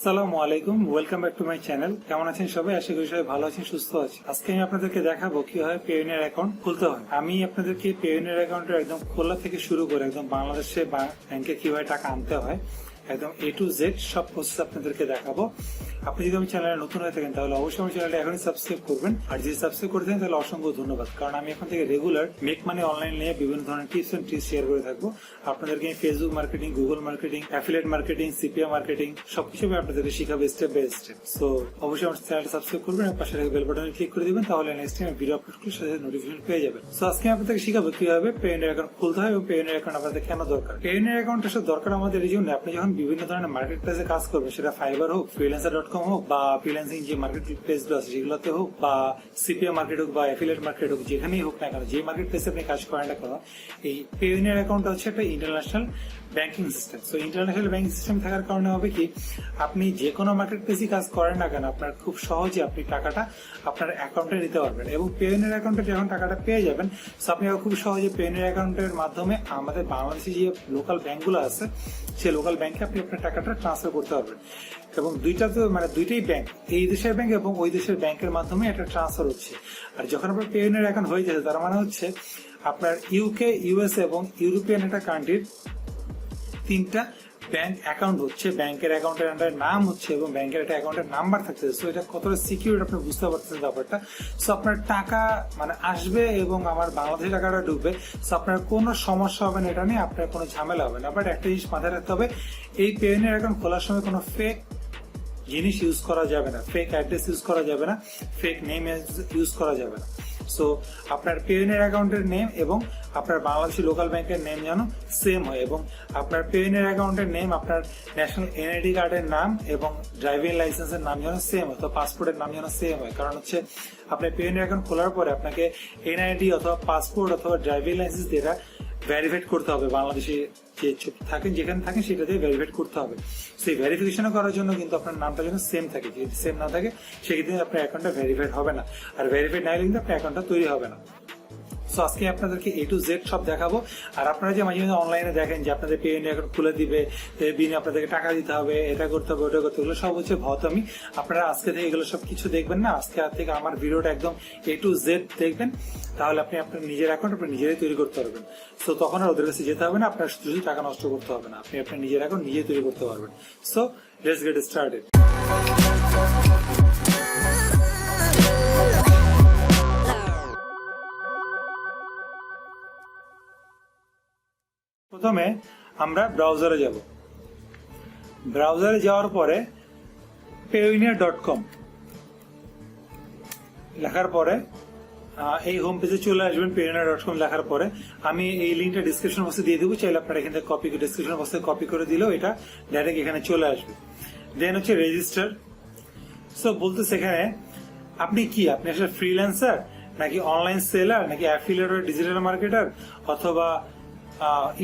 আসসালামু আলাইকুম, welcome back to my channel. কেমন আছেন সবাই? আশা করি সবাই ভালো আছেন, সুস্থ আছেন। আজকে আমি আপনাদেরকে দেখাবো কিভাবে পেয়োনিয়ার অ্যাকাউন্ট খুলতে হয়। আমি আপনাদেরকে পেয়োনিয়ার অ্যাকাউন্টের একদম খোলা থেকে শুরু করে একদম বাংলাদেশে ব্যাংকে কিভাবে টাকা আনতে হয়, একদম A to Z সব প্রসেস আপনাদেরকে দেখাবো। আপনি যদি আমার চ্যানেলে নতুন হয়ে থাকেন তাহলে অবশ্যই আমার চ্যানেলটা এখনই সাবস্ক্রাইব করবেন, আর যদি সাবস্ক্রাইব করে থাকেন তাহলে অসংখ্য ধন্যবাদ। কারণ আমি এখন থেকে রেগুলার মেক মানি অনলাইন নিয়ে বিভিন্ন ধরনের টিপস এন্ড ট্রিক্স শেয়ার করে থাকবো। আপনাদেরকে Facebook marketing, Google marketing, affiliate marketing, CPA marketing সবকিছু আমি আপনাদেরকে শিখাবো স্টেপ বাই স্টেপ। সো অবশ্যই আমার চ্যানেলটা সাবস্ক্রাইব করবেন এবং পাশে বেল বাটনে ক্লিক করে দিবেন, তাহলে নেক্সট টাইম ভিডিও আপলোড করলে সাথে নোটিফিকেশন পেয়ে যাবেন। সো আজকে আমি আপনাদেরকে শিখাবো কিভাবে পেয়োনিয়ার অ্যাকাউন্ট খুলতে হয় এবং পেয়োনিয়ার অ্যাকাউন্ট আপনাদের কেন দরকার। পেয়োনিয়ার অ্যাকাউন্ট আসলে দরকার আমাদের এই জন্য, আপনি যখন বিভিন্ন ধরনের মার্কেট প্লেসে কাজ করবেন, সেটা ফাইবার হোক, ফ্রিল্যান্সার.com হোক, বা ফ্রিল্যান্সিং যে মার্কেট প্লেস গুলো আছে সেগুলোতে হোক, বা সিপিএ মার্কেট হোক, বা অ্যাফিলিয়েট মার্কেট হোক, যেখানেই হোক না কেন, যে মার্কেট প্লেসে আপনি কাজ করেন না কেন, এই পেয়োনিয়ার অ্যাকাউন্ট হচ্ছে একটা international banking system. So international banking system থাকার কারণে হবে কি, আপনি যে কোনো মার্কেট প্লেসে কাজ করেন না কেন, আপনার খুব সহজে আপনি টাকাটা আপনার অ্যাকাউন্টে নিতে পারবেন। এবং পেয়োনিয়ার অ্যাকাউন্টে যখন টাকাটা পেয়ে যাবেন, সো আপনি খুব সহজে পেয়োনিয়ার অ্যাকাউন্টের মাধ্যমে আমাদের বাংলাদেশে যে লোকাল ব্যাংকগুলো আছে, সেই লোকাল ব্যাংকে আপনি আপনার টাকাটা ট্রান্সফার করতে পারবেন। এবং দুইটাই ব্যাংক, এই দেশের ব্যাংক এবং ওই দেশের ব্যাংকের মাধ্যমে একটা ট্রান্সফার হচ্ছে। আর যখন আপনার পেয়োনিয়ার অ্যাকাউন্ট হয়ে যাচ্ছে, তার মানে হচ্ছে আপনার ইউকে, ইউএসএ এবং ইউরোপিয়ান একটা কান্ট্রির তিনটা ব্যাংক অ্যাকাউন্ট হচ্ছে, ব্যাংকের অ্যাকাউন্টের আন্ডারে নাম হচ্ছে এবং ব্যাংকের একটা অ্যাকাউন্টের নাম্বার থাকছে। সো এটা কতটা সিকিউর আপনি বুঝতে পারতেছেন ব্যাপারটা। সো আপনার টাকা আসবে এবং আমার বাংলাদেশি টাকাটা ঢুকবে। সো আপনার কোনো সমস্যা হবে না, এটা নিয়ে আপনার কোনো ঝামেলা হবে না। বাট একটা জিনিস মাথায় রাখতে হবে, এই পেয়োনিয়ার অ্যাকাউন্ট খোলার সময় কোনো ফেক জিনিস ইউজ করা যাবে না, ফেক অ্যাড্রেস ইউজ করা যাবে না, ফেক নেম ইউজ করা যাবে না। সো আপনার পেয়োনিয়ার অ্যাকাউন্টের নেম এবং আপনার বাংলাদেশি লোকাল ব্যাংকের নেম যেন সেম হয়, এবং আপনার পেয়োনিয়ার অ্যাকাউন্টের নেম আপনার ন্যাশনাল এনআইডি কার্ডের নাম এবং ড্রাইভিং লাইসেন্সের নাম যেন সেম হয়, তো পাসপোর্টের নাম যেন সেম হয়। কারণ হচ্ছে আপনার পেয়োনিয়ার অ্যাকাউন্ট খোলার পরে আপনাকে এনআইডি অথবা পাসপোর্ট অথবা ড্রাইভিং লাইসেন্স দিয়ে ভেরিফাইড করতে হবে। বাংলাদেশে যে থাকেন, যেখানে থাকেন সেটা দিয়ে ভেরিফাইড করতে হবে। সেই ভেরিফিকেশন করার জন্য কিন্তু আপনার নামটা যেন সেম থাকে। যদি সেম না থাকে সেক্ষেত্রে আপনার অ্যাকাউন্টটা ভেরিফাইড হবে না, আর ভেরিফাইড না হলে কিন্তু আপনার অ্যাকাউন্টটা তৈরি হবে না। সো আজকে আপনাদেরকে A to Z সব দেখাবো। আর আপনারা যে মাঝে মাঝে অনলাইনে দেখেন যে আপনাদের পেয়োনিয়ার অ্যাকাউন্ট খুলে দিবে, বিনে আপনাদেরকে টাকা দিতে হবে, এটা করতে হবে, ওটা করতে হবে, এগুলো সব হচ্ছে ভতামি। আপনারা আজকে থেকে এগুলো সব কিছু দেখবেন না, আজকে থেকে আমার ভিডিওটা একদম A to Z দেখবেন, তাহলে আপনি আপনার নিজের অ্যাকাউন্ট আপনি নিজেরাই তৈরি করতে পারবেন। সো তখন আর ওদের কাছে যেতে হবে না, আপনার শুধু টাকা নষ্ট করতে হবে না, আপনি আপনার নিজের অ্যাকাউন্ট নিজে তৈরি করতে পারবেন। So let's get started. প্রথমে আমরা ব্রাউজারে যাব। ব্রাউজারে যাওয়ার পরে payoneer.com লেখার পরে এই হোম পেজে চলে আসবেন। payoneer.com লেখার পরে আমি এই লিঙ্কটা ডিসক্রিপশন বক্সে দিয়ে দেবো, চাইলে আপনারা এখান থেকে ডিসক্রিপশন বক্সে কপি করে দিলেও এটা ডাইরেক্ট এখানে চলে আসবে। দেন হচ্ছে রেজিস্টার। সো বলতেছে এখানে আপনি কি, আপনি আসলে ফ্রিল্যান্সার নাকি অনলাইন সেলার নাকি অ্যাফিলিয়েট ডিজিটাল মার্কেটার অথবা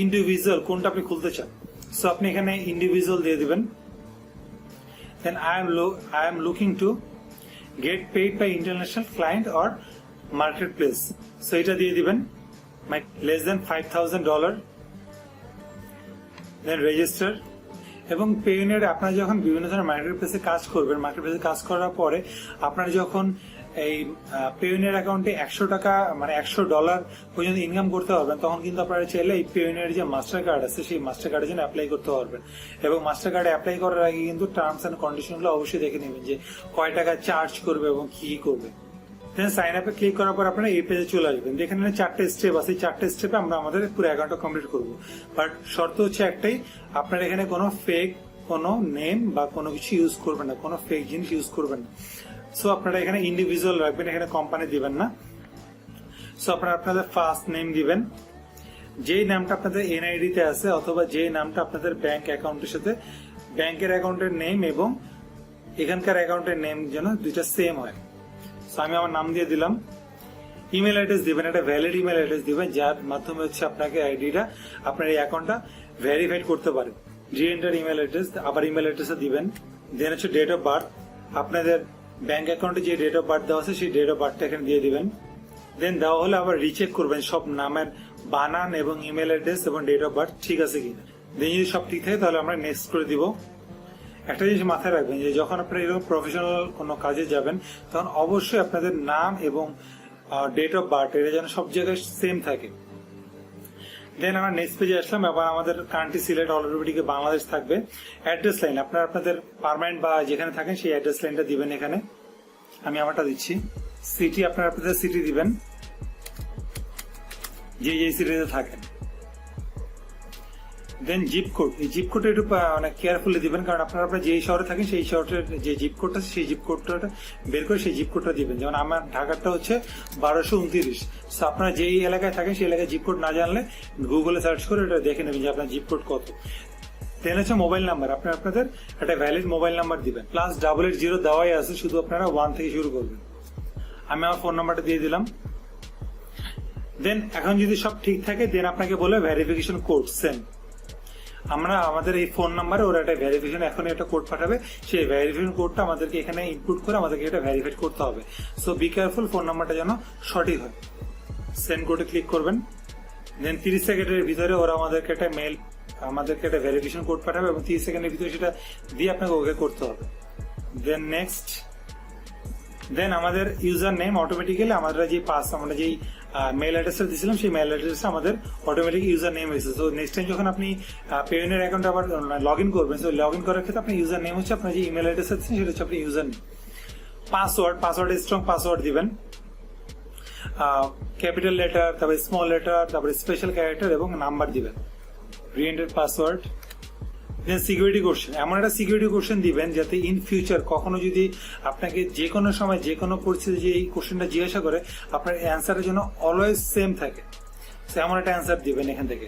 ইন্ডিভিজুয়াল, কোনটা আপনি খুলতে চান। সো আপনি এখানে ইন্ডিভিজুয়াল দিয়ে দিবেন। Then I am looking to get paid by international client or marketplace. So এটা দিয়ে দিবেন, লেস দেন $5,000। দেন রেজিস্টার। এবং পেয়োনিয়ারে আপনারা যখন বিভিন্ন ধরনের মার্কেট প্লেসে কাজ করবেন, মার্কেট প্লেসে কাজ করার পরে আপনারা যখন এই পেয়োনিয়ার অ্যাকাউন্টে $100 পর্যন্ত ইনকাম করতে পারবেন, তখন কিন্তু আপনারা চাইলে এই পেয়োনিয়ার যে মাস্টার কার্ড আছে সেই মাস্টার কার্ডের জন্য অ্যাপ্লাই করতে পারবেন। এবং মাস্টার কার্ডে অ্যাপ্লাই করার আগে কিন্তু টার্মস এন্ড কন্ডিশন গুলো অবশ্যই দেখে নেবেন যে কয় টাকা চার্জ করবে এবং কি করবে। দেন সাইন আপে ক্লিক করার পর আপনারা এই পেজে চলে আসবেন। এখানে 4টে স্টেপ আছে, 4টে স্টেপে আমরা আমাদের পুরো অ্যাকাউন্টটা কমপ্লিট করবো। বাট শর্ত হচ্ছে একটাই, আপনারা এখানে কোনো ফেক কোনো নেম বা কোনো কিছু ইউজ করবেন না, কোনো ফেক জিনিস ইউজ করবেন না। সো আপনারা এখানে ইন্ডিভিজুয়াল রাখবেন, এখানে কোম্পানি দিবেন না। সো আপনারা আপনাদের ফার্স্ট নেম দিবেন, যেই নামটা আপনাদের এনআইডি তে আছে অথবা যেই নামটা আপনাদের ব্যাংক অ্যাকাউন্টের সাথে, ব্যাংকের অ্যাকাউন্টের নেম এবং এখানকার অ্যাকাউন্টের নেম যেন দুইটা সেম হয়। সো আমি আমার নাম দিয়ে দিলাম। ইমেল অ্যাড্রেস দিবেন, একটা ভ্যালিড ইমেল অ্যাড্রেস দিবেন যার মাধ্যমে হচ্ছে আপনাকে আইডিটা, আপনার এই অ্যাকাউন্টটা ভেরিফাইড করতে পারে। রি-এন্টার ইমেল অ্যাড্রেস, আবার ইমেল অ্যাড্রেসে দিবেন। দেন হচ্ছে ডেট অফ বার্থ, আপনাদের ব্যাংক অ্যাকাউন্টে যে ডেট অফ বার্থ দেওয়া আছে সেই ডেট অফ বার্থটা এখানে দিয়ে দিবেন। দেন দেওয়া হলে আবার রিচেক করবেন সব নামের বানান এবং ইমেল অ্যাড্রেস এবং ডেট অফ বার্থ ঠিক আছে কিনা। দেন যদি সব ঠিক থাকে তাহলে আমরা নেক্সট করে দিব। একটা জিনিস মাথায় রাখবেন যে যখন আপনারা এরকম প্রফেশনাল কোনো কাজে যাবেন তখন অবশ্যই আপনাদের নাম এবং ডেট অফ বার্থ এটা যেন সব জায়গায় সেম থাকে। দেন আমরা নেক্সট পেজে আসলাম। এবার আমাদের কান্ট্রি সিলেক্ট অটোমেটিক বাংলাদেশ থাকবে। অ্যাড্রেস লাইন আপনারা আপনাদের পার্মানেন্ট বা যেখানে থাকেন সেই অ্যাড্রেস লাইনটা দিবেন। এখানে আমি আমারটা দিচ্ছি। সিটি আপনারা আপনাদের সিটি দিবেন যে সিটিতে থাকেন। দেন জিপ কোড, এই জিপ কোডটা একটু অনেক কেয়ারফুলি দিবেন, কারণ আপনারা যেই শহরে থাকেন সেই শহরের যে জিপ কোডটা সেই জিপ কোডটা বের করে সেই জিপ কোডটা দিবেন। যেমন আমার ঢাকারটা হচ্ছে 1229। তো আপনারা যেই এলাকায় থাকেন সেই এলাকায় জিপ কোড না জানলে গুগলে সার্চ করে এটা দেখে নেবেন যে আপনার জিপ কোড কত। দেন হচ্ছে মোবাইল নাম্বার, আপনারা আপনাদের একটা ভ্যালিড মোবাইল নাম্বার দিবেন। +880 দেওয়াই আছে, শুধু আপনারা 1 থেকে শুরু করবেন। আমি আমার ফোন নাম্বারটা দিয়ে দিলাম। দেন এখন যদি সব ঠিক থাকে দেন আপনাকে বলবে ভেরিফিকেশন কোড সেন্ড। আমরা আমাদের এই ফোন নাম্বারে ওরা একটা ভেরিফিকেশন এখন একটা কোড পাঠাবে, সেই ভেরিফিকেশন কোডটা আমাদেরকে এখানে ইনপুট করে আমাদেরকে এটা ভেরিফাই করতে হবে। সো বি কেয়ারফুল, ফোন নাম্বারটা যেন সঠিক হয়। সেন্ড কোডে ক্লিক করবেন। দেন 30 সেকেন্ডের ভিতরে ওরা আমাদেরকে একটা মেল আমাদেরকে একটা ভেরিফিকেশন কোড পাঠাবে এবং 30 সেকেন্ডের ভিতরে সেটা দিয়ে আপনাকে ওকে করতে হবে। দেন নেক্সট। দেন আমাদের ইউজার নেম অটোমেটিক্যালি আমরা যেই মেল অ্যাড্রেসটা দিয়েছিলাম সেই মেল অ্যাড্রেসটা আমাদের অটোমেটিক ইউজার নেম হয়েছে। তো নেক্সট টাইম যখন আপনি পেওনিয়ার অ্যাকাউন্টে আবার লগ ইন করবেন, তো লগ ইন করার ক্ষেত্রে আপনার ইউজার নেম হচ্ছে আপনার যে ইমেল অ্যাড্রেস আছে সেটা হচ্ছে আপনার user name. Password strong password দিবেন, ক্যাপিটাল লেটার, তারপরে স্মল লেটার, তারপরে স্পেশাল ক্যারেক্টার এবং নাম্বার দিবেন। Reenter password. Then security question, এমন একটা সিকিউরিটি কোশ্চেন দিবেন যাতে ইন ফিউচার কখনো যদি আপনাকে যে কোনো সময় যে কোনো পরিস্থিতি যে এই কোশ্চেনটা জিজ্ঞাসা করে আপনার অ্যান্সারের জন্য অলওয়েজ সেম থাকে, এমন একটা অ্যান্সার দিবেন। এখান থেকে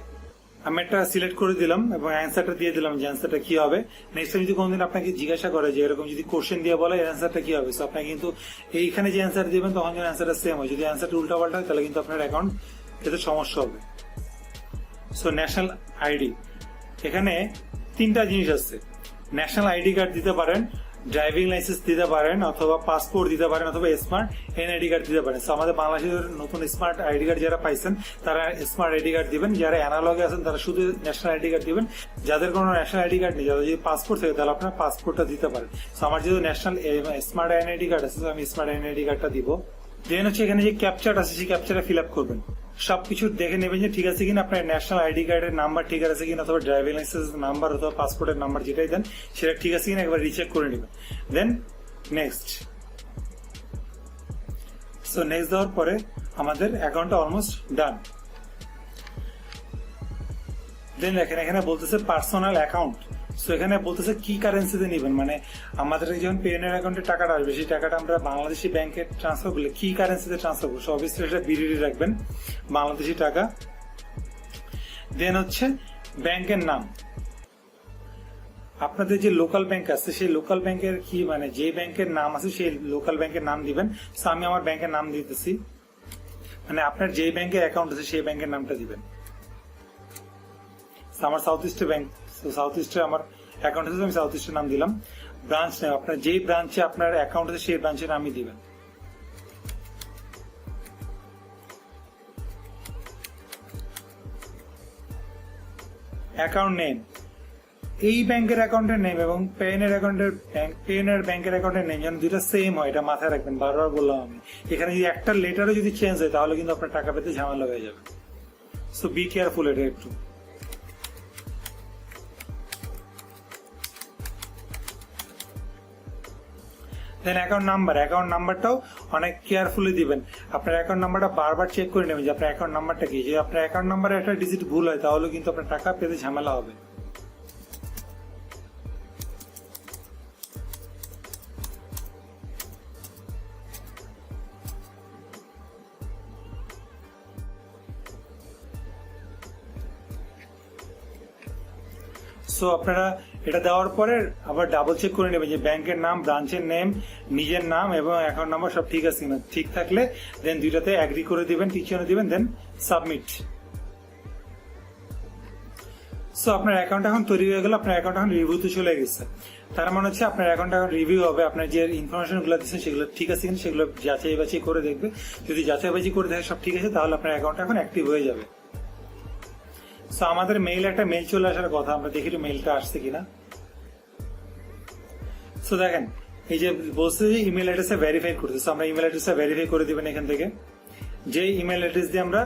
আমি একটা সিলেক্ট করে দিলাম এবং অ্যান্সারটা দিয়ে দিলাম যে অ্যান্সারটা কি হবে। নেক্সট টাইম যদি কোনোদিন আপনাকে জিজ্ঞাসা করে যে এরকম যদি কোশ্চেন দিয়ে বলে এর অ্যান্সারটা কি হবে, তো আপনাকে কিন্তু এইখানে যে অ্যান্সার দিবেন তখন যেন অ্যান্সারটা সেম হয়। যদি অ্যান্সারটা উল্টা পাল্টা হয় তাহলে কিন্তু আপনার অ্যাকাউন্ট এতে সমস্যা হবে। সো ন্যাশনাল আইডি, এখানে 3টা জিনিস আছে। ন্যাশনাল আইডি কার্ড দিতে পারেন, ড্রাইভিং লাইসেন্স দিতে পারেন, অথবা পাসপোর্ট দিতে পারেন, অথবা স্মার্ট এনআইডি কার্ড দিতে পারেন। আমাদের বাংলাদেশের নতুন স্মার্ট আইডি কার্ড যারা পাইছেন তারা স্মার্ট আইডি কার্ড দিবেন, যারা অ্যানালগে আছেন তারা শুধু ন্যাশনাল আইডি কার্ড দিবেন। যাদের কোনো ন্যাশনাল আইডি কার্ড নেই, যাদের যদি পাসপোর্ট থাকে তাহলে আপনার পাসপোর্টটা দিতে পারেন। আমার যেহেতু ন্যাশনাল স্মার্ট এনআইডি কার্ড আছে আমি স্মার্ট এনআইডি কার্ডটা দিব। দেন হচ্ছে এখানে যে ক্যাপচার আছে সেই ক্যাপচারটা ফিল আপ করবেন। সবকিছু দেখে নেবেন যে ঠিক আছে কিনা, আপনার ন্যাশনাল আইডি কার্ডের নাম্বার ঠিক আছে কিনা, অথবা ড্রাইভিং লাইসেন্স নাম্বার অথবা পাসপোর্টের নাম্বার যেটাই দেন সেটা ঠিক আছে কিনা একবার রিচেক করে নেবেন। দেন নেক্সট। সো নেক্সট দেওয়ার পরে আমাদের অ্যাকাউন্টটা অলমোস্ট ডান। দেন দেখেন এখানে বলতেছে পার্সোনাল অ্যাকাউন্ট। সো এখানে বলতেছে কি কারেন্সিতে নেবেন, মানে আমাদের যখন পেওনিয়ার অ্যাকাউন্টে টাকাটা আসবে সেই টাকাটা আমরা বাংলাদেশি ব্যাংকে ট্রান্সফার করলে কি কারেন্সিতে ট্রান্সফার করবো, অবভিয়াসলি সেটা বিডিডি রাখবেন, বাংলাদেশি টাকা। দেন হচ্ছে ব্যাংকের নাম, আপনাদের যে লোকাল ব্যাংক আছে সেই লোকাল ব্যাংকের কি মানে যে ব্যাংকের নাম আছে সেই লোকাল ব্যাংকের নাম দিবেন। সো আমি আমার ব্যাংকের নাম দিতেছি, মানে আপনার যে ব্যাংকের অ্যাকাউন্ট আছে সেই ব্যাংকের নামটা দিবেন। আমার সাউথ ইস্টের ব্যাংক, সাউথ ইস্টের আমার অ্যাকাউন্ট আছে, আমি সাউথ ইস্টের নাম দিলাম। ব্রাঞ্চ নেই, আপনার যেই ব্রাঞ্চে আপনার অ্যাকাউন্ট আছে সেই ব্রাঞ্চের নামই দিবেন। অ্যাকাউন্ট নেম, এই ব্যাংকের অ্যাকাউন্টের নেম এবং পেওনিয়ার ব্যাংকের অ্যাকাউন্টের নেম যেন দুইটা সেম হয়, এটা মাথায় রাখবেন। বারবার বললাম আমি, এখানে যদি একটা লেটারও যদি চেঞ্জ হয় তাহলে কিন্তু আপনার টাকা পেতে ঝামেলা হয়ে যাবে। সো বি কেয়ারফুল এটা একটু। দেন অ্যাকাউন্ট নাম্বারটাও অনেক কেয়ারফুলি দিবেন। আপনার অ্যাকাউন্ট নাম্বারটা বারবার চেক করে নেবেন যে আপনার অ্যাকাউন্ট নাম্বারটা কি। যে আপনার অ্যাকাউন্ট নাম্বারে একটা ডিজিট ভুল হয় তাহলে কিন্তু আপনার টাকা পেতে ঝামেলা হবে। সো আপনারা এটা দেওয়ার পরে আবার ডাবল চেক করে নেবেন যে ব্যাংকের নাম, ব্রাঞ্চের নেম, নিজের নাম এবং অ্যাকাউন্ট নাম্বার সব ঠিক আছে কিনা। ঠিক থাকলে দেন দুইটাতে অ্যাগ্রি করে দিবেন, টিকচিহ্ন দিবেন, দেন সাবমিট। সো আপনার অ্যাকাউন্ট এখন তৈরি হয়ে গেল, আপনার অ্যাকাউন্ট এখন রিভিউতে চলে গেছে। তার মানে হচ্ছে আপনার অ্যাকাউন্ট এখন রিভিউ হবে, আপনার যে ইনফরমেশন গুলো দিচ্ছেন সেগুলো ঠিক আছে কিনা সেগুলো যাচাই বাছাই করে দেখবে। যদি যাচাই বাছাই করে দেখে সব ঠিক আছে তাহলে আপনার অ্যাকাউন্ট এখন অ্যাক্টিভ হয়ে যাবে। সো আমাদের একটা মেইল চলে আসার কথা, আমরা দেখি মেইলটা আসছে কিনা। সো দেখেন এই যে বলছে যে ইমেল অ্যাড্রেসে ভেরিফাই করতে, আমরা ইমেল অ্যাড্রেসটা ভেরিফাই করে দিবেন এখান থেকে। যে ইমেল অ্যাড্রেস দিয়ে আমরা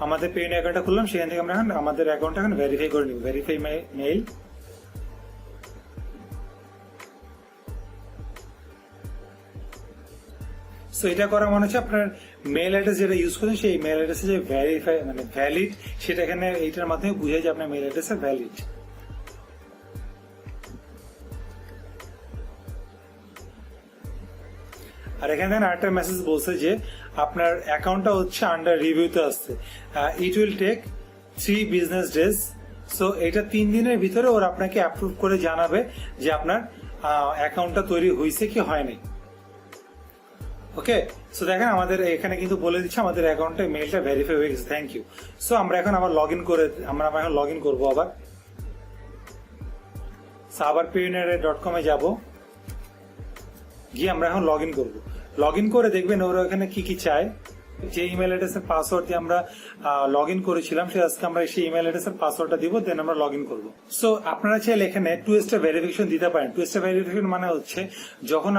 আমাদের পেইনিয়ার অ্যাকাউন্টটা খুললাম সেখান থেকে আমরা এখন আমাদের অ্যাকাউন্টটা এখন ভেরিফাই করে নিব। ভেরিফাই মেইল, সো এটা করা মনে হচ্ছে আপনার মেল অ্যাড্রেস যেটা ইউজ করেন সেই মেল অ্যাড্রেসে যে ভেরিফাই মানে ভ্যালিড, সেটা এখানে এইটার মাধ্যমে বুঝায় যে আপনার মেল অ্যাড্রেস ভ্যালিড। আর এখানে দেখেন আরেকটা মেসেজ বলছে যে আপনার অ্যাকাউন্টটা হচ্ছে আন্ডার রিভিউতে আসছে, it will take 3 business days. So এটা 3 দিনের ভিতরে ওরা আপনাকে অ্যাপ্রুভ করে জানাবে যে আপনার অ্যাকাউন্টটা তৈরি হয়েছে কি হয়নি। ওকে, সো দেখেন আমাদের এখানে কিন্তু বলে দিচ্ছে আমাদের অ্যাকাউন্টে মেইলটা ভেরিফাই হয়ে গেছে, থ্যাংক ইউ। সো আমরা এখন আবার লগ ইন করবো আবার payoneer.com এ যাবো, গিয়ে আমরা এখন লগ ইন করবো। লগ ইন করে দেখবেন ওরা এখানে কি কি চায়। যে ইমেল অ্যাড্রেসের পাসওয়ার্ড দিয়ে আমরা লগ ইন করেছিলাম সে আজকে আমরা সেই ইমেল অ্যাড্রেসের পাসওয়ার্ডটা দিব, দেন আমরা লগ ইন করবো। সো আপনারা চাইলে এখানে 2 স্টেপ ভেরিফিকেশন দিতে পারেন। 2 স্টেপ ভেরিফিকেশন মানে হচ্ছে যখন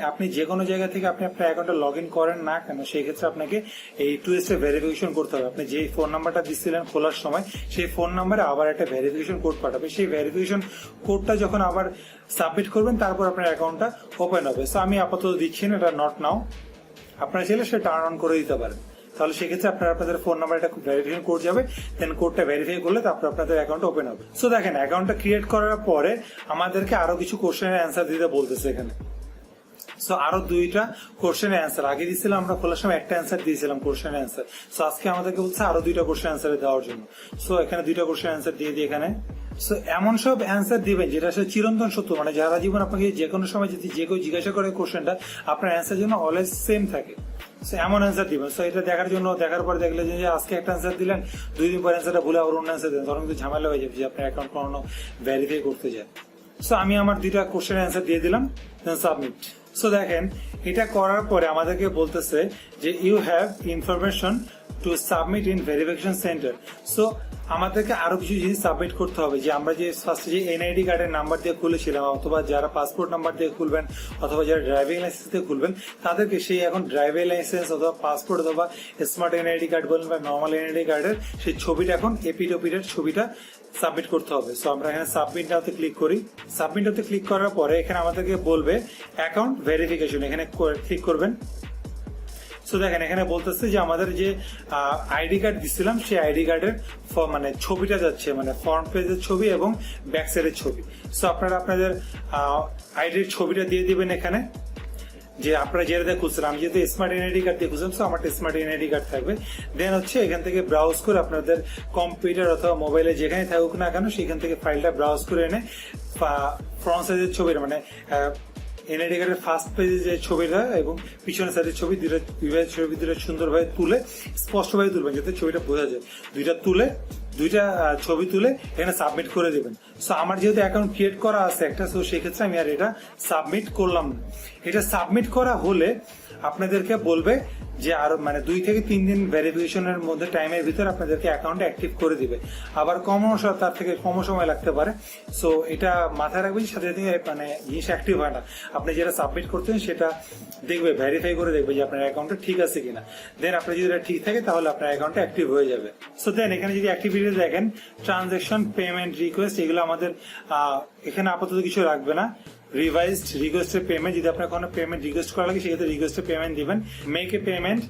আপনি যে কোনো জায়গা থেকে আপনি আপনার অ্যাকাউন্টে লগ ইন করেন না কেন, সেই ক্ষেত্রে আপনাকে এই 2 স্টেপ ভেরিফিকেশন করতে হবে। আপনি যে ফোন নাম্বারটা দিচ্ছিলেন খোলার সময় সেই ফোন নাম্বারে আবার একটা ভেরিফিকেশন কোড পাঠাবে। সেই ভেরিফিকেশন কোডটা যখন আবার সাবমিট করবেন তারপর আপনার অ্যাকাউন্টটা ওপেন হবে। সো আমি আপাতত দিচ্ছি না, এটা নট নাও, আপনারা চাইলে সেটা টার্ন অন করে দিতে পারেন। তাহলে সেক্ষেত্রে আপনাদের ফোন নাম্বার একটা ভেরিফিকেশন কোড যাবে, দেন কোডটা ভেরিফাই করলে তারপর আপনাদের অ্যাকাউন্ট ওপেন হবে। সো দেখেন অ্যাকাউন্টটা ক্রিয়েট করার পরে আমাদেরকে আরো কিছু কোশ্চেনের অ্যান্সার দিতে বলতেছে এখানে। সো আরো 2টা কোশ্চেনের অ্যান্সার, আগে দিয়েছিলাম আমরা খোলার সময় একটা অ্যান্সার দিয়েছিলাম কোশ্চেনের অ্যান্সার। সো আজকে আমাদেরকে বলছে আরো 2টা কোশ্চেন অ্যান্সার দেওয়ার জন্য। সো এখানে 2টা কোশ্চেন অ্যান্সার দিয়ে দিই এখানে। সো এমন সব অ্যান্সার দিবেন যেটা আসলে চিরন্তন সত্য, মানে যারা জীবন আপনাকে যে কোনো সময় যদি যে কেউ জিজ্ঞাসা করে কোশ্চেনটা আপনার অ্যান্সার জন্য অলওয়েজ সেম থাকে। সো এমন অ্যান্সার দিবেন। সো এটা দেখার পর দেখলে যে আজকে একটা অ্যান্সার দিলেন, 2 দিন পর অ্যান্সারটা ভুলে আবার অন্য অ্যান্সার দেন, তখন কিন্তু ঝামেলা হয়ে যাবে যে আপনার অ্যাকাউন্ট কোনো ভেরিফাই করতে যায়। সো আমি আমার 2টা কোশ্চেন অ্যান্সার দিয়ে দিলাম, দেন সাবমিট। সো দেখেন এটা করার পরে আমাদেরকে বলতেছে যে you have information to submit in verification centre. So আমাদেরকে আরো কিছু জিনিস সাবমিট করতে হবে, যে আমরা যে ফার্স্টে যে এনআইডি কার্ডের নাম্বার দিয়ে খুলেছিলাম, অথবা যারা পাসপোর্ট নাম্বার দিয়ে খুলবেন, অথবা যারা ড্রাইভিং লাইসেন্স দিয়ে খুলবেন, তাদেরকে সেই এখন ড্রাইভিং লাইসেন্স অথবা পাসপোর্ট অথবা স্মার্ট এনআইডি কার্ড বলেন বা নর্মাল এনআইডি কার্ডের সেই ছবিটা এখন এপিডোপিডের ছবিটা সাবমিট করতে হবে। সো আমরা এখানে সাবমিটটাতে ক্লিক করি। সাবমিটটাতে ক্লিক করার পরে এখানে আমাদেরকে বলবে অ্যাকাউন্ট ভেরিফিকেশন, এখানে ক্লিক করবেন। সো দেখেন এখানে বলতেছে যে আমাদের যে আইডি কার্ড দিচ্ছিলাম সেই আইডি কার্ডের মানে ছবিটা যাচ্ছে, মানে ফ্রন্ট পেজের ছবি এবং ব্যাক সাইডের ছবি। সো আপনারা আপনাদের আইডির ছবিটা দিয়ে দিবেন এখানে, যে আপনারা যেটা খুঁজছেন। আমি যেহেতু স্মার্ট এনআইডি কার্ড দিয়ে খুঁজলাম, সো আমার স্মার্ট এনআইডি কার্ড থাকবে। দেন হচ্ছে এখান থেকে ব্রাউজ করে আপনাদের কম্পিউটার অথবা মোবাইলে যেখানে থাকুক না কেন সেখান থেকে ফাইলটা ব্রাউজ করে এনে ফ্রন্ট সাইজের ছবিটা মানে এনআইডি কার্ডের ফার্স্ট পেজে যে ছবিটা এবং পিছনের সাইডের ছবি দুইটা সুন্দরভাবে তুলে স্পষ্টভাবে তুলবেন যাতে ছবিটা বোঝা যায়। দুইটা ছবি তুলে এখানে সাবমিট করে দেবেন। সো আমার যেহেতু অ্যাকাউন্ট ক্রিয়েট করা আছে একটা, সো সেক্ষেত্রে আমি আর এটা সাবমিট করলাম না। এটা সাবমিট করা হলে আপনাদেরকে বলবে যে আরো মানে 2 থেকে 3 দিন ভেরিফিকেশনের মধ্যে টাইমের ভিতরে আপনাদেরকে অ্যাকাউন্ট অ্যাক্টিভ করে দিবে। আবার তার থেকে কম সময় লাগতে পারে। সো এটা মাথায় রাখবেন, সাথে সাথে মানে জিনিস অ্যাক্টিভ হয় না। আপনি যেটা সাবমিট করতেন সেটা দেখবে, ভেরিফাই করে দেখবে যে আপনার অ্যাকাউন্টটা ঠিক আছে কিনা। দেন আপনার যদি এটা ঠিক থাকে তাহলে আপনার অ্যাকাউন্টটা অ্যাক্টিভ হয়ে যাবে। সো দেন এখানে যদি অ্যাক্টিভিটি দেখেন ট্রানজাকশন, পেমেন্ট রিকোয়েস্ট, এগুলো আমাদের এখানে আপাতত কিছু রাখবে না। রিভাইজড রিকোয়েস্টের পেমেন্ট, যদি আপনার কোনো পেমেন্ট রিকোয়েস্ট করা লাগে সেক্ষেত্রে রিকোয়েস্টের পেমেন্ট দিবেন। মেক এ পেমেন্ট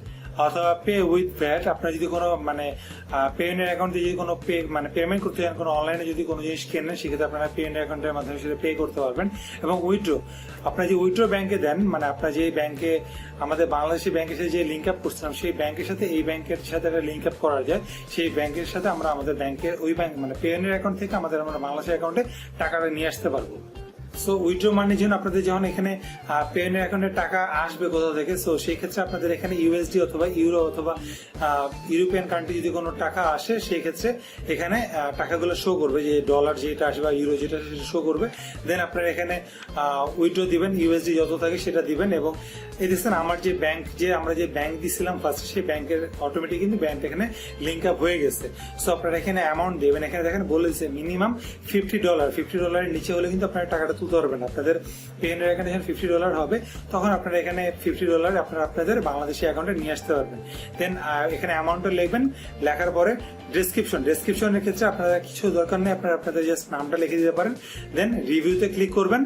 অথবা পে উইথ ভ্যাট, আপনার যদি কোনো মানে পেমেন্টের অ্যাকাউন্ট দিয়ে যদি কোনো পেমেন্ট করতে চান, কোনো অনলাইনে যদি কোনো জিনিস কেনেন সেক্ষেত্রে আপনারা পেমেন্ট অ্যাকাউন্টের মাধ্যমে সেটা পে করতে পারবেন। এবং উইথড্র, আপনার যে উইথড্র ব্যাংকে দেন, মানে আপনার যে ব্যাংকে আমাদের বাংলাদেশি ব্যাংকের সাথে যে লিঙ্ক আপ করছিলাম সেই ব্যাংকের সাথে এই ব্যাংকের সাথে একটা লিঙ্ক আপ করা যায়, সেই ব্যাংকের সাথে আমরা আমাদের ব্যাংকের ওই ব্যাংক মানে পেওনিয়ার অ্যাকাউন্ট থেকে আমরা বাংলাদেশের অ্যাকাউন্টে টাকাটা নিয়ে আসতে পারবো। সো উইথড্র মানির জন্য আপনাদের যখন এখানে পেওনিয়ার অ্যাকাউন্টে টাকা আসবে কোথাও থেকে, সো সেই ক্ষেত্রে আপনাদের এখানে ইউএসডি অথবা ইউরো অথবা ইউরোপিয়ান কান্ট্রি যদি কোনো টাকা আসে সেই ক্ষেত্রে এখানে টাকাগুলো শো করবে, যে ডলার যেটা আসবে বা ইউরো যেটা সেটা শো করবে। দেন আপনারা এখানে উইথড্র দিবেন, ইউএসডি যত থাকে সেটা দিবেন। এবং এই দেখছেন আমার যে ব্যাংক আমরা যে ব্যাংক দিছিলাম ফার্স্টে, সেই ব্যাংকের অটোমেটিক কিন্তু ব্যাংক এখানে লিঙ্ক আপ হয়ে গেছে। সো আপনারা এখানে অ্যামাউন্ট দেবেন, এখানে দেখেন বলেছে মিনিমাম $50, $50 নিচে হলে কিন্তু আপনার টাকাটা তুলতে পারবেন। আপনাদের পেইনের অ্যাকাউন্টে যখন $50 হবে তখন আপনারা এখানে $50 আপনারা আপনাদের বাংলাদেশি অ্যাকাউন্টে নিয়ে আসতে পারবেন। দেন এখানে অ্যামাউন্টটা লিখবেন, লেখার পরে ডেসক্রিপশনের ক্ষেত্রে আপনারা কিছু দরকার নেই, আপনারা আপনাদের জাস্ট নামটা লিখে দিতে পারেন। দেন রিভিউতে ক্লিক করবেন।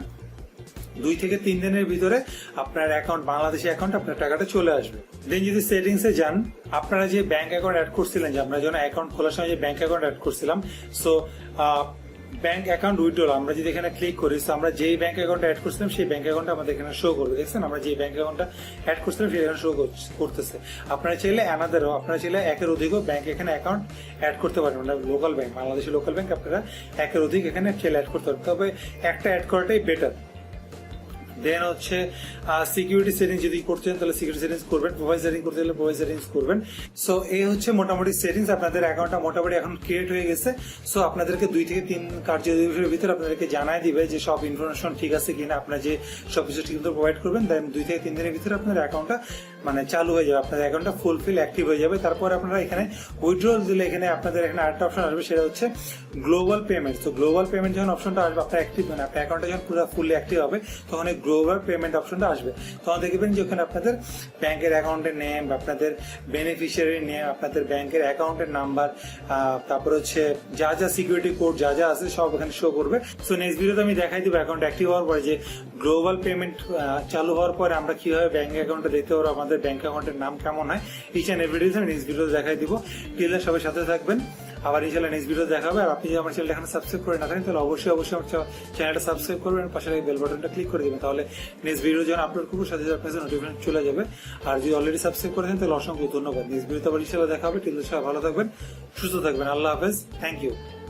2 থেকে 3 দিনের ভিতরে আপনার অ্যাকাউন্ট, বাংলাদেশি অ্যাকাউন্ট, আপনার টাকাটা চলে আসবে। দেন যদি সেটিংসে যান, আপনারা যে ব্যাংক অ্যাকাউন্ট অ্যাড করছিলেন, যে আমরা যখন অ্যাকাউন্ট খোলার সময় যে ব্যাংক অ্যাকাউন্ট অ্যাড করছিলাম, সো ব্যাংক অ্যাকাউন্ট উইথড্রল আমরা যদি এখানে ক্লিক করি, আমরা যেই ব্যাংক অ্যাকাউন্টটা অ্যাড করছিলাম সেই ব্যাংক অ্যাকাউন্টটা আমাদের এখানে শো করবে। দেখছেন আমরা যে ব্যাংক অ্যাকাউন্টটা অ্যাড করছিলাম সেটা এখানে শো করতেছে। আপনারা চাইলে আপনারা চাইলে একের অধিকও ব্যাংক এখানে অ্যাকাউন্ট অ্যাড করতে পারেন। মানে local bank, Bangladeshi local bank আপনারা একের অধিক এখানে চাইলে অ্যাড করতে পারেন, তবে একটা অ্যাড করাটাই বেটার। দেন হচ্ছে সিকিউরিটি সেটিংস যদি করতে চান তাহলে সিকিউরিটি সেটিংস করবেন, প্রোফাইল সেটিং করতে হলে প্রোফাইল সেটিংস করবেন। সো এই হচ্ছে মোটামুটি সেটিংস। আপনাদের অ্যাকাউন্টটা মোটামুটি এখন ক্রিয়েট হয়ে গেছে। সো আপনাদেরকে 2 থেকে 3 কার্য দিবসের ভিতরে আপনাদেরকে জানাই দিবে যে সব ইনফরমেশন ঠিক আছে কিনা, আপনার যে সবকিছু ঠিক মতো প্রোভাইড করবেন। দেন 2 থেকে 3 দিনের ভিতরে আপনার অ্যাকাউন্টটা মানে চালু হয়ে যাবে, আপনাদের অ্যাকাউন্টটা ফুলফিল অ্যাক্টিভ হয়ে যাবে। তারপর আপনারা এখানে উইথড্রল দিলে এখানে আপনাদের এখানে আরেকটা অপশন আসবে, সেটা হচ্ছে গ্লোবাল পেমেন্ট। তো গ্লোবাল পেমেন্ট যখন অপশনটা আসবে, আপনার অ্যাক্টিভ মানে আপনার অ্যাকাউন্টটা যখন পুরো ফুললি অ্যাক্টিভ হবে তখন এই গ্লোবাল পেমেন্ট অপশনটা আসবে। তখন দেখবেন যে ওখানে আপনাদের ব্যাংকের অ্যাকাউন্টের নেম, আপনাদের বেনিফিশিয়ারি নেম, আপনাদের ব্যাংকের অ্যাকাউন্টের নাম্বার, তারপর হচ্ছে যা যা সিকিউরিটি কোড যা যা আছে সব এখানে শো করবে। সো নেক্সট ভিডিওতে আমি দেখাই দিব অ্যাকাউন্ট অ্যাক্টিভ হওয়ার পরে যে গ্লোবাল পেমেন্ট চালু হওয়ার পরে আমরা কিভাবে ব্যাংক অ্যাকাউন্টে দেখতে পারবো, আমাদের ব্যাংক অ্যাকাউন্টের নাম কেমন হয়। ইচ অ্যান্ড এভরি ডিটেইলস আমি নেক্সট ভিডিওতে দেখাই দিব। টিলে সবাই সাথে থাকবেন। আবার ইনশাআল্লাহ নেক্সট ভিডিও দেখা হবে। আর আপনি যদি আমার চ্যানেলটা এখন সাবস্ক্রাইব করে না থাকেন তাহলে অবশ্যই আমার চ্যানেলটা সাবস্ক্রাইব করবেন, পাশে বেল বাটনটা ক্লিক করে দিবেন, তাহলে নেক্সট ভিডিও যখন আপলোড করবো সাথে সাথে আপনার নোটিফিকেশন চলে যাবে। আর যদি অলরেডি সাবস্ক্রাইব করেছেন তাহলে অসংখ্য ধন্যবাদ। নেক্সট ভিডিওতে আবার ইনশাআল্লাহ দেখা হবে। টিলে সবাই ভালো থাকবেন, সুস্থ থাকবেন। আল্লাহ হাফেজ, থ্যাংক ইউ।